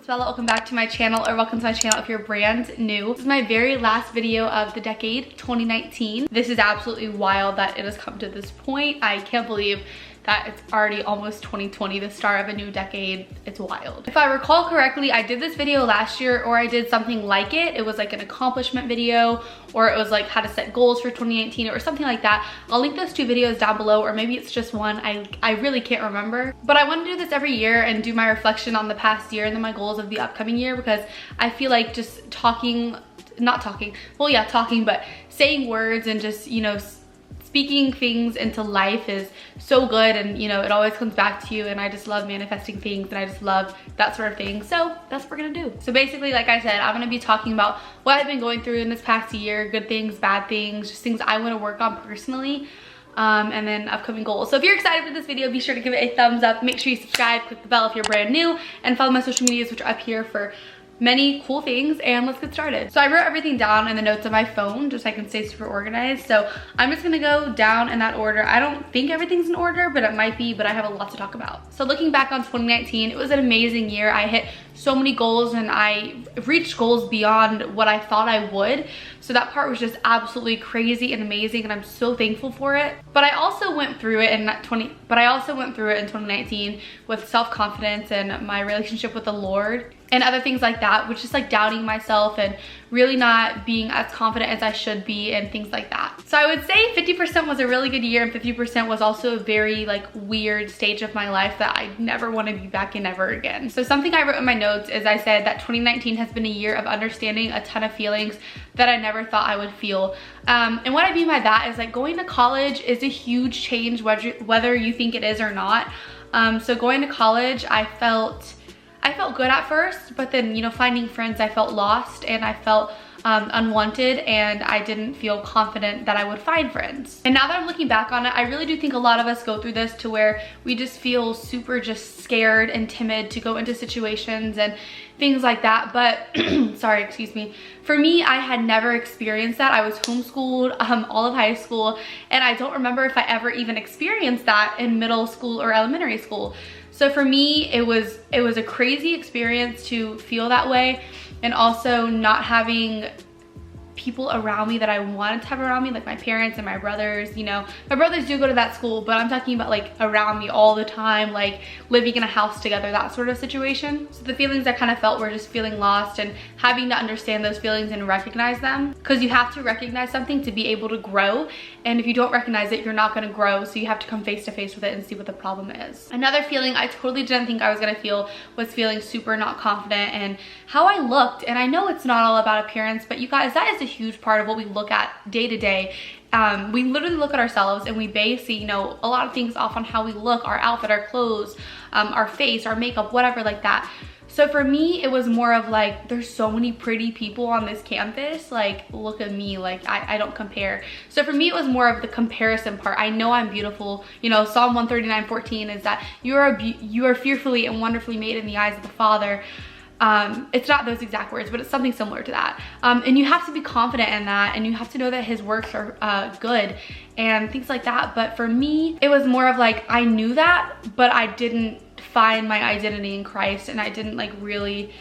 it's Bella. Welcome back to my channel, or welcome to my channel if you're brand new. This is my very last video of the decade 2019. This is absolutely wild that it has come to this point. I can't believe that it's already almost 2020, the start of a new decade. It's wild. If I recall correctly, I did this video last year, or I did something like it. It was like an accomplishment video, or it was like how to set goals for 2019 or something like that. I'll link those two videos down below, or maybe it's just one. I really can't remember. But I want to do this every year and do my reflection on the past year and then my goals of the upcoming year, because I feel like just talking, but saying words and just, you know, speaking things into life is so good, and you know, it always comes back to you, and I just love manifesting things, and I just love that sort of thing. So that's what we're gonna do. So basically, like I said, I'm gonna be talking about what I've been going through in this past year, good things, bad things, just things I want to work on personally, and then upcoming goals. So if you're excited for this video, be sure to give it a thumbs up, make sure you subscribe, click the bell if you're brand new, and follow my social medias, which are up here for many cool things. And let's get started. So I wrote everything down in the notes on my phone just so I can stay super organized. So I'm just gonna go down in that order. I don't think everything's in order, but it might be, but I have a lot to talk about. So looking back on 2019, it was an amazing year. I hit so many goals, and I reached goals beyond what I thought I would. So that part was just absolutely crazy and amazing, and I'm so thankful for it. But I also went through it in 2019 with self-confidence and my relationship with the Lord and other things like that, which is like doubting myself and really not being as confident as I should be and things like that. So I would say 50% was a really good year, and 50% was also a very like weird stage of my life that I never want to be back in ever again. So something I wrote in my notes is I said that 2019 has been a year of understanding a ton of feelings that I never thought I would feel. And what I mean by that is like going to college is a huge change, whether you think it is or not. So going to college, I felt good at first, but then, you know, finding friends, I felt lost, and I felt unwanted, and I didn't feel confident that I would find friends. And now that I'm looking back on it, I really do think a lot of us go through this to where we just feel super just scared and timid to go into situations and things like that. But sorry, excuse me. For me, I had never experienced that. I was homeschooled all of high school, and I don't remember if I ever even experienced that in middle school or elementary school. So for me, it was a crazy experience to feel that way, and also not having people around me that I wanted to have around me, like my parents and my brothers. You know, my brothers do go to that school, but I'm talking about like around me all the time, like living in a house together, that sort of situation. So the feelings I kind of felt were just feeling lost and having to understand those feelings and recognize them, because you have to recognize something to be able to grow, and if you don't recognize it, you're not going to grow. So you have to come face to face with it and see what the problem is. Another feeling I totally didn't think I was going to feel was feeling super not confident in how I looked. And I know it's not all about appearance, but you guys, that is a huge part of what we look at day to day. We literally look at ourselves and we base, you know, a lot of things off on how we look, our outfit, our clothes, our face, our makeup, whatever like that. So for me, it was more of like, there's so many pretty people on this campus, like look at me, like I don't compare. So for me, it was more of the comparison part. I know I'm beautiful. You know, Psalm 139:14 is that you are fearfully and wonderfully made in the eyes of the Father. It's not those exact words, but it's something similar to that. And you have to be confident in that, and you have to know that his works are good and things like that. But for me, it was more of like, I knew that, but I didn't find my identity in Christ, and I didn't like really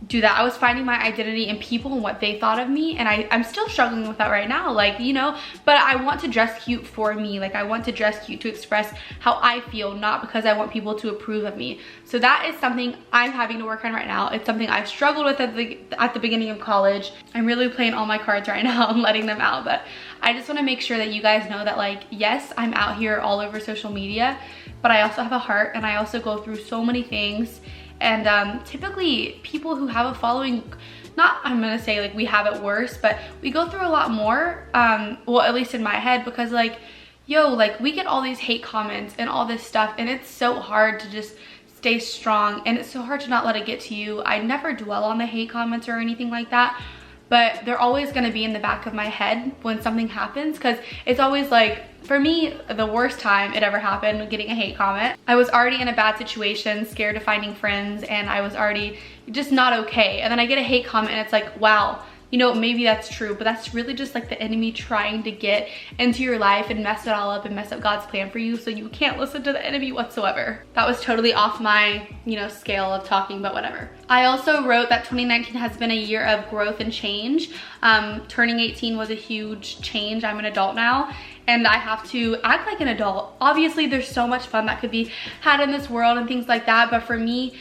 do that. I was finding my identity in people and what they thought of me, and I'm still struggling with that right now, like, you know, but I want to dress cute for me. Like, I want to dress cute to express how I feel, not because I want people to approve of me. So that is something I'm having to work on right now. It's something I struggled with at the beginning of college. I'm really playing all my cards right now and letting them out, but I just want to make sure that you guys know that, like, yes, I'm out here all over social media, but I also have a heart, and I also go through so many things. And typically people who have a following, not, I'm gonna say like we have it worse, but we go through a lot more, well, at least in my head, because like, yo, like we get all these hate comments and all this stuff, and it's so hard to just stay strong, and it's so hard to not let it get to you. I never dwell on the hate comments or anything like that, but they're always gonna be in the back of my head when something happens, because it's always like, for me, the worst time it ever happened, getting a hate comment. I was already in a bad situation, scared of finding friends, and I was already just not okay. And then I get a hate comment, and it's like, wow, you know, maybe that's true, but that's really just like the enemy trying to get into your life and mess it all up and mess up God's plan for you, so you can't listen to the enemy whatsoever. That was totally off my, you know, scale of talking, but whatever. I also wrote that 2019 has been a year of growth and change. Turning 18 was a huge change. I'm an adult now, and I have to act like an adult. Obviously, there's so much fun that could be had in this world and things like that, but for me,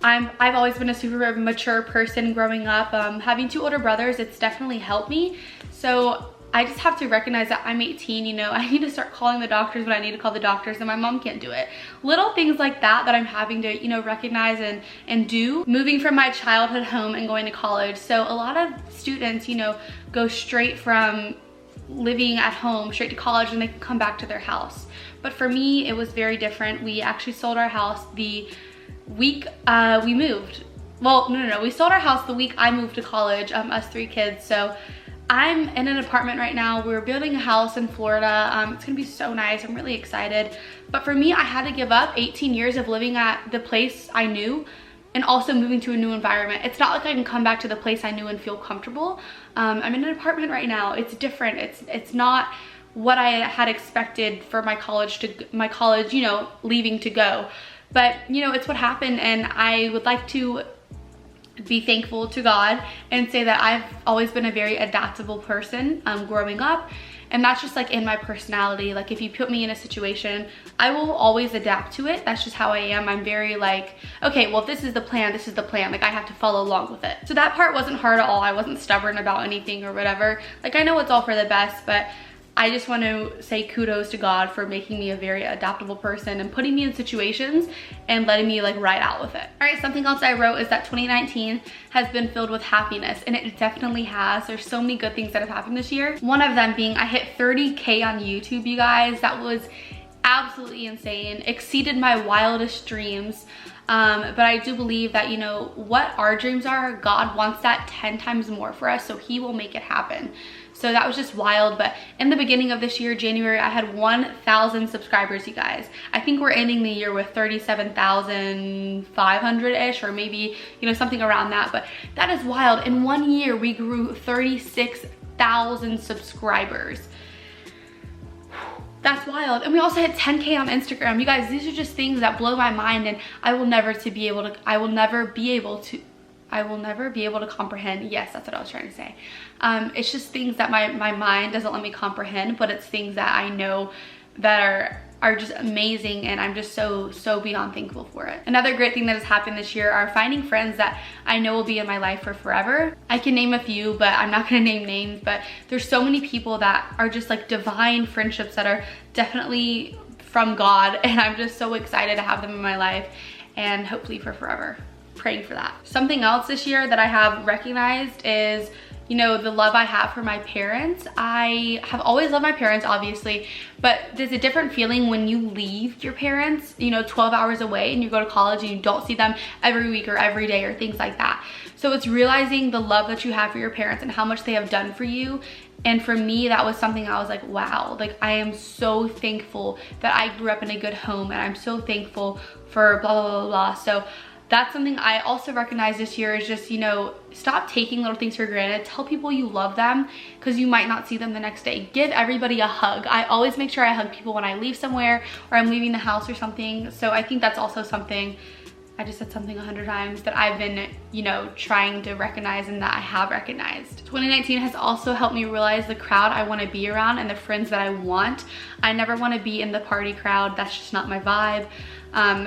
I've always been a super mature person growing up. Having 2 older brothers, it's definitely helped me. So I just have to recognize that I'm 18, you know, I need to start calling the doctors when I need to call the doctors, and my mom can't do it. Little things like that that I'm having to, you know, recognize and do. Moving from my childhood home and going to college. So a lot of students, you know, go straight from living at home straight to college and they can come back to their house. But for me, it was very different. We actually sold our house the week we moved. Well, no, we sold our house the week I moved to college, us 3 kids. So I'm in an apartment right now. We're building a house in Florida. It's gonna be so nice. I'm really excited. But for me, I had to give up 18 years of living at the place I knew and also moving to a new environment. It's not like I can come back to the place I knew and feel comfortable. I'm in an apartment right now. It's different. It's not what I had expected for my college, you know, leaving to go. But, you know, it's what happened, and I would like to be thankful to God and say that I've always been a very adaptable person growing up, and that's just like in my personality. Like if you put me in a situation, I will always adapt to it. That's just how I am. I'm very like, okay, well, if this is the plan, this is the plan. Like I have to follow along with it. So that part wasn't hard at all. I wasn't stubborn about anything or whatever. Like I know it's all for the best, but I just want to say kudos to God for making me a very adaptable person and putting me in situations and letting me like ride out with it. All right, something else I wrote is that 2019 has been filled with happiness, and it definitely has. There's so many good things that have happened this year. One of them being I hit 30K on YouTube, you guys. That was absolutely insane. Exceeded my wildest dreams. But I do believe that, you know, what our dreams are, God wants that 10 times more for us, so he will make it happen. So that was just wild. But in the beginning of this year, January, I had 1,000 subscribers, you guys. I think we're ending the year with 37,500-ish, or maybe, you know, something around that. But that is wild. In 1 year, we grew 36,000 subscribers. That's wild. And we also hit 10K on Instagram. You guys, these are just things that blow my mind, and I will never be able to comprehend. Yes, that's what I was trying to say. It's just things that my mind doesn't let me comprehend, but it's things that I know that are just amazing, and I'm just so beyond thankful for it. Another great thing that has happened this year are finding friends that I know will be in my life for forever. I can name a few, but I'm not gonna name names, but there's so many people that are just like divine friendships that are definitely from God, and I'm just so excited to have them in my life and hopefully for forever. Praying for that. Something else this year that I have recognized is, you know, the love I have for my parents. I have always loved my parents, obviously, but there's a different feeling when you leave your parents, you know, 12 hours away and you go to college and you don't see them every week or every day or things like that. So it's realizing the love that you have for your parents and how much they have done for you. And for me, that was something I was like, wow, like I am so thankful that I grew up in a good home, and I'm so thankful for blah, blah, blah, blah. So that's something I also recognize this year is just, you know, stop taking little things for granted. Tell people you love them because you might not see them the next day. Give everybody a hug. I always make sure I hug people when I leave somewhere or I'm leaving the house or something. So I think that's also something, I just said something 100 times, that I've been, you know, trying to recognize and that I have recognized. 2019 has also helped me realize the crowd I want to be around and the friends that I want. I never want to be in the party crowd. That's just not my vibe.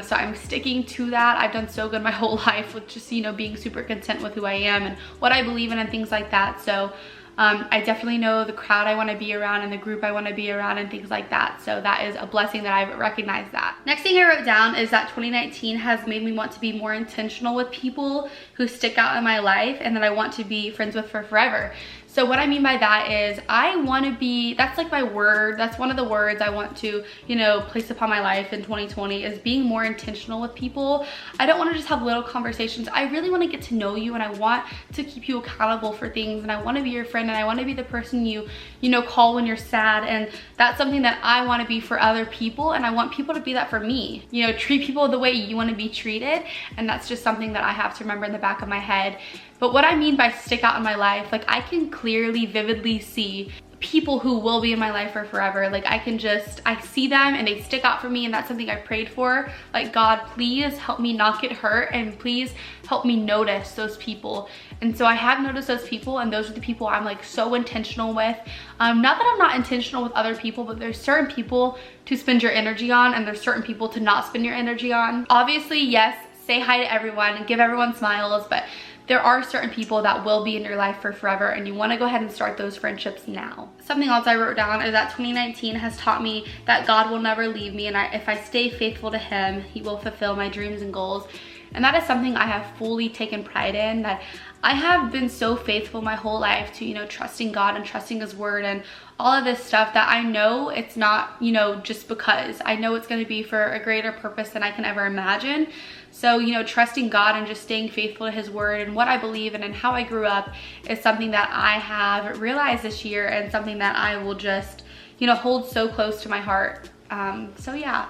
So I'm sticking to that. I've done so good my whole life with just, you know, being super content with who I am and what I believe in and things like that. So I definitely know the crowd I want to be around and the group I want to be around and things like that. So that is a blessing that I've recognized that. Next thing I wrote down is that 2019 has made me want to be more intentional with people who stick out in my life and that I want to be friends with for forever. So what I mean by that is I want to be, that's like my word, that's one of the words I want to, you know, place upon my life in 2020 is being more intentional with people. I don't want to just have little conversations. I really want to get to know you, and I want to keep you accountable for things, and I want to be your friend, and I want to be the person you know, call when you're sad. And that's something that I want to be for other people, and I want people to be that for me. You know, treat people the way you want to be treated, and that's just something that I have to remember in the back of my head, But what I mean by stick out in my life, like I can clearly, vividly see people who will be in my life for forever. Like I see them and they stick out for me, and that's something I prayed for. Like, God, please help me not get hurt, and please help me notice those people. And so I have noticed those people, and those are the people I'm like so intentional with. Not that I'm not intentional with other people, but there's certain people to spend your energy on, and there's certain people to not spend your energy on. Obviously, yes, say hi to everyone and give everyone smiles, but there are certain people that will be in your life for forever, and you want to go ahead and start those friendships now. Something else I wrote down is that 2019 has taught me that God will never leave me, and if I stay faithful to him, he will fulfill my dreams and goals. And that is something I have fully taken pride in, that I have been so faithful my whole life to, you know, trusting God and trusting his word and all of this stuff, that I know it's not, you know, just because. I know it's going to be for a greater purpose than I can ever imagine. So, you know, trusting God and just staying faithful to his word and what I believe in and how I grew up is something that I have realized this year, and something that I will just, you know, hold so close to my heart. So yeah,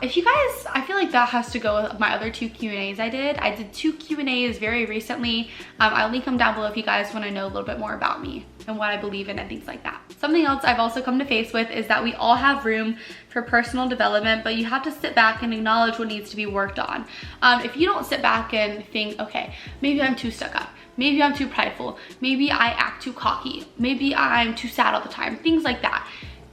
if you guys, I feel like that has to go with my other 2 Q&As I did. I did 2 Q&As very recently. I'll link them down below if you guys want to know a little bit more about me and what I believe in and things like that. Something else I've also come to face with is that we all have room for personal development, but you have to sit back and acknowledge what needs to be worked on. If you don't sit back and think, okay, maybe I'm too stuck up, maybe I'm too prideful, maybe I act too cocky, maybe I'm too sad all the time, things like that,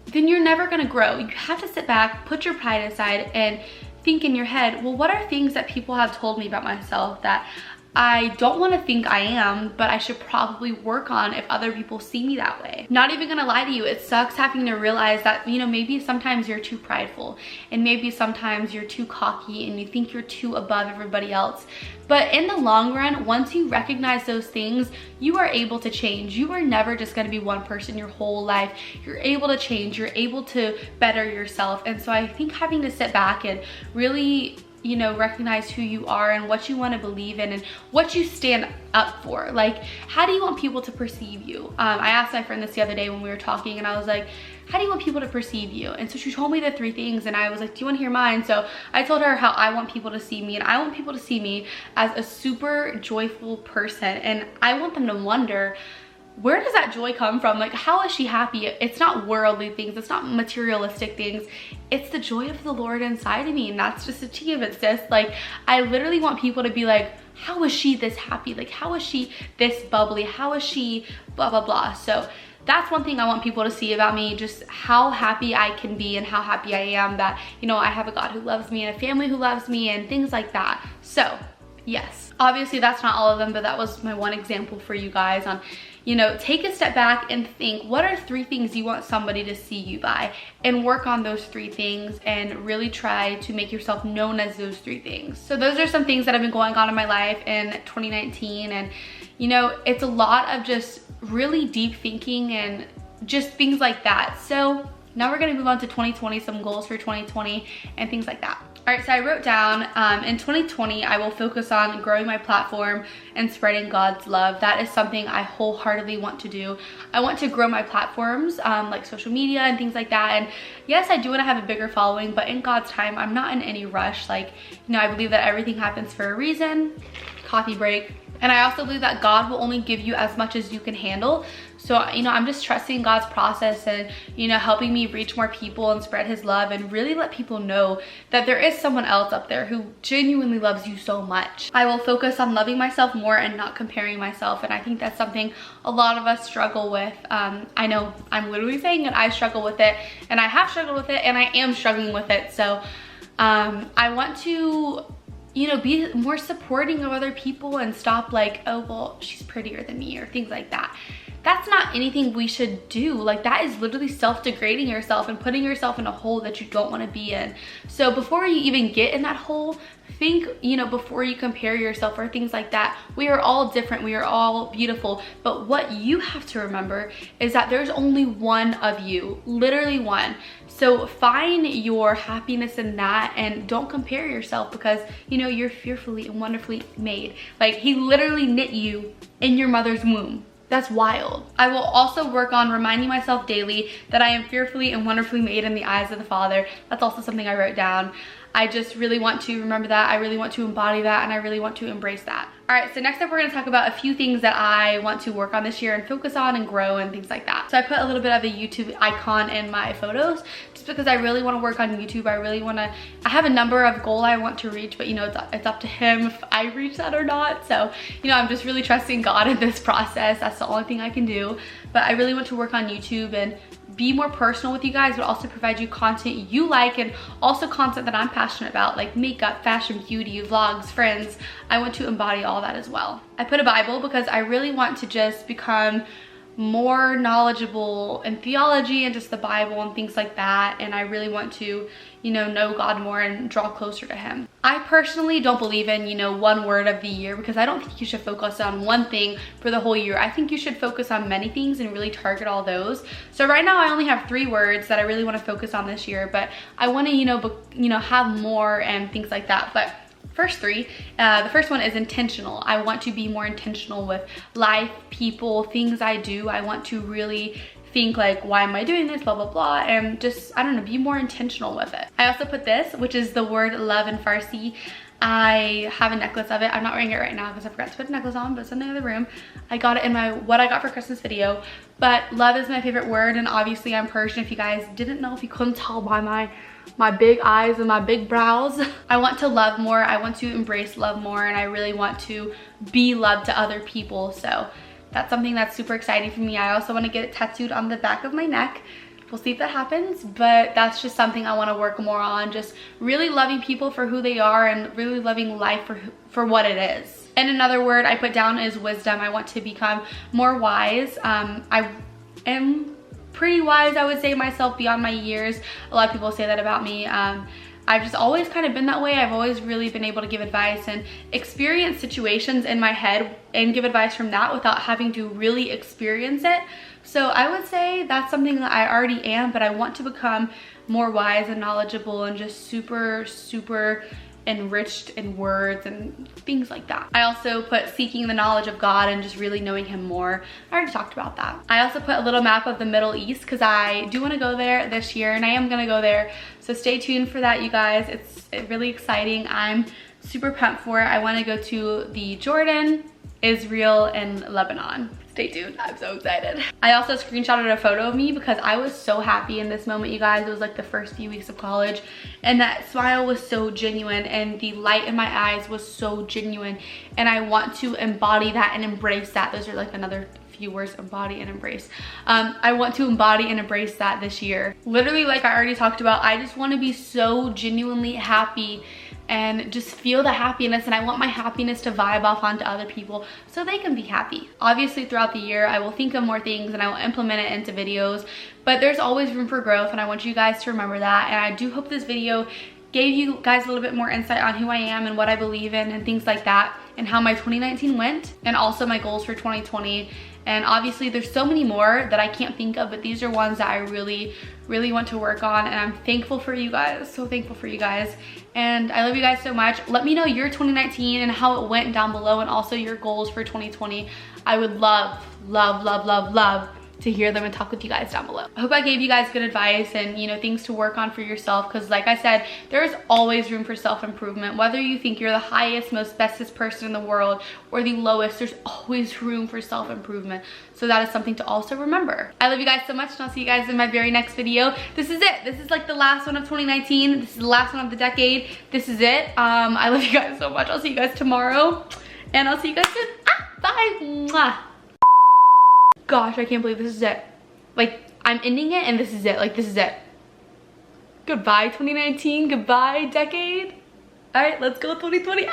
then you're never gonna grow. You have to sit back, put your pride aside, and think in your head, well, what are things that people have told me about myself that I don't want to think I am, but I should probably work on if other people see me that way. Not even gonna lie to you, it sucks having to realize that, you know, maybe sometimes you're too prideful, and maybe sometimes you're too cocky and you think you're too above everybody else. But in the long run, once you recognize those things, you are able to change. You are never just gonna be one person your whole life. You're able to change, you're able to better yourself. And so I think having to sit back and really, you know, recognize who you are and what you want to believe in and what you stand up for. Like, how do you want people to perceive you? I asked my friend this the other day when we were talking, and I was like, how do you want people to perceive you? And so she told me the 3 things, and I was like, do you want to hear mine? So I told her how I want people to see me, and I want people to see me as a super joyful person, and I want them to wonder, where does that joy come from? Like, how is she happy? It's not worldly things, it's not materialistic things, it's the joy of the Lord inside of me, and that's just a tea of it, sis. Like, I literally want people to be like, how is she this happy? Like, how is she this bubbly? How is she blah blah blah? So that's one thing I want people to see about me, just how happy I can be and how happy I am that, you know, I have a God who loves me and a family who loves me and things like that. So yes, obviously that's not all of them, but that was my one example for you guys on, you know, take a step back and think, what are 3 things you want somebody to see you by, and work on those 3 things and really try to make yourself known as those 3 things. So those are some things that have been going on in my life in 2019, and you know, it's a lot of just really deep thinking and just things like that. So now we're gonna move on to 2020, some goals for 2020 and things like that. All right, so I wrote down, in 2020, I will focus on growing my platform and spreading God's love. That is something I wholeheartedly want to do. I want to grow my platforms, like social media and things like that. And yes, I do want to have a bigger following, but in God's time, I'm not in any rush. Like, you know, I believe that everything happens for a reason. Coffee break. And I also believe that God will only give you as much as you can handle. So, you know, I'm just trusting God's process and, you know, helping me reach more people and spread his love and really let people know that there is someone else up there who genuinely loves you so much. I will focus on loving myself more and not comparing myself. And I think that's something a lot of us struggle with. I know I'm literally saying that I struggle with it, and I have struggled with it, and I am struggling with it. So I want to, you know, be more supporting of other people and stop like, oh, well, she's prettier than me or things like that. That's not anything we should do. Like, that is literally self-degrading yourself and putting yourself in a hole that you don't want to be in. So before you even get in that hole, think, you know, before you compare yourself or things like that. We are all different, we are all beautiful, but what you have to remember is that there's only one of you, literally one. So find your happiness in that and don't compare yourself, because, you know, you're fearfully and wonderfully made. Like, he literally knit you in your mother's womb. That's wild. I will also work on reminding myself daily that I am fearfully and wonderfully made in the eyes of the Father. That's also something I wrote down. I just really want to remember that. I really want to embody that, and I really want to embrace that. All right, so next up we're gonna talk about a few things that I want to work on this year and focus on and grow and things like that. So I put a little bit of a YouTube icon in my photos just because I really wanna work on YouTube. I have a number of goals I want to reach, but you know, it's up to him if I reach that or not. So, you know, I'm just really trusting God in this process. That's the only thing I can do. But I really want to work on YouTube and be more personal with you guys, but also provide you content you like, and also content that I'm passionate about, like makeup, fashion, beauty, vlogs, friends. I want to embody all that as well. I put a Bible because I really want to just become more knowledgeable in theology and just the Bible and things like that, and I really want to, you know God more and draw closer to him. I personally don't believe in, you know, one word of the year, because I don't think you should focus on one thing for the whole year. I think you should focus on many things and really target all those. So right now I only have 3 words that I really want to focus on this year, but I want to, you know, have more and things like that. But first 3, the first one is intentional. I want to be more intentional with life, people, things I do. I want to really think like, why am I doing this, blah, blah, blah, and just, I don't know, be more intentional with it. I also put this, which is the word love in Farsi. I have a necklace of it. I'm not wearing it right now because I forgot to put a necklace on, but it's in the other room. I got it in my what I got for Christmas video. But love is my favorite word, and obviously I'm Persian. If you guys didn't know, if you couldn't tell by my big eyes and my big brows. I want to love more. I want to embrace love more, and I really want to be love to other people. So that's something that's super exciting for me. I also want to get it tattooed on the back of my neck. We'll see if that happens, but that's just something I want to work more on. Just really loving people for who they are and really loving life for what it is. And another word I put down is wisdom. I want to become more wise. I am pretty wise, I would say, myself, beyond my years. A lot of people say that about me. I've just always kind of been that way. I've always really been able to give advice and experience situations in my head and give advice from that without having to really experience it. So I would say that's something that I already am, but I want to become more wise and knowledgeable and just super, super enriched in words and things like that. I also put seeking the knowledge of God and just really knowing him more. I already talked about that. I also put a little map of the Middle East because I do want to go there this year, and I am going to go there. So stay tuned for that, you guys. It's really exciting. I'm super pumped for it. I want to go to the Jordan, Israel, and Lebanon. Stay tuned, I'm so excited. I also screenshotted a photo of me because I was so happy in this moment, you guys. It was like the first few weeks of college, and that smile was so genuine, and the light in my eyes was so genuine, and I want to embody that and embrace that. Those are like another few words, embody and embrace. I want to embody and embrace that this year. Literally, like I already talked about, I just want to be so genuinely happy and just feel the happiness, and I want my happiness to vibe off onto other people so they can be happy. Obviously throughout the year I will think of more things and I will implement it into videos, but there's always room for growth, and I want you guys to remember that. And I do hope this video gave you guys a little bit more insight on who I am and what I believe in and things like that, and how my 2019 went, and also my goals for 2020. And obviously there's so many more that I can't think of, but these are ones that I really, really want to work on, and I'm thankful for you guys, so thankful for you guys. And I love you guys so much. Let me know your 2019 and how it went down below, and also your goals for 2020. I would love, love, love, love, love to hear them and talk with you guys down below. I hope I gave you guys good advice and, you know, things to work on for yourself, because like I said, there's always room for self-improvement. Whether you think you're the highest, most bestest person in the world or the lowest, there's always room for self-improvement. So that is something to also remember. I love you guys so much, and I'll see you guys in my very next video. This is it. This is like the last one of 2019. This is the last one of the decade. This is it. I love you guys so much. I'll see you guys tomorrow, and I'll see you guys soon. Bye. Mwah. Gosh, I can't believe this is it. Like, I'm ending it and this is it. Like, this is it. Goodbye 2019. Goodbye decade. All right, let's go 2020.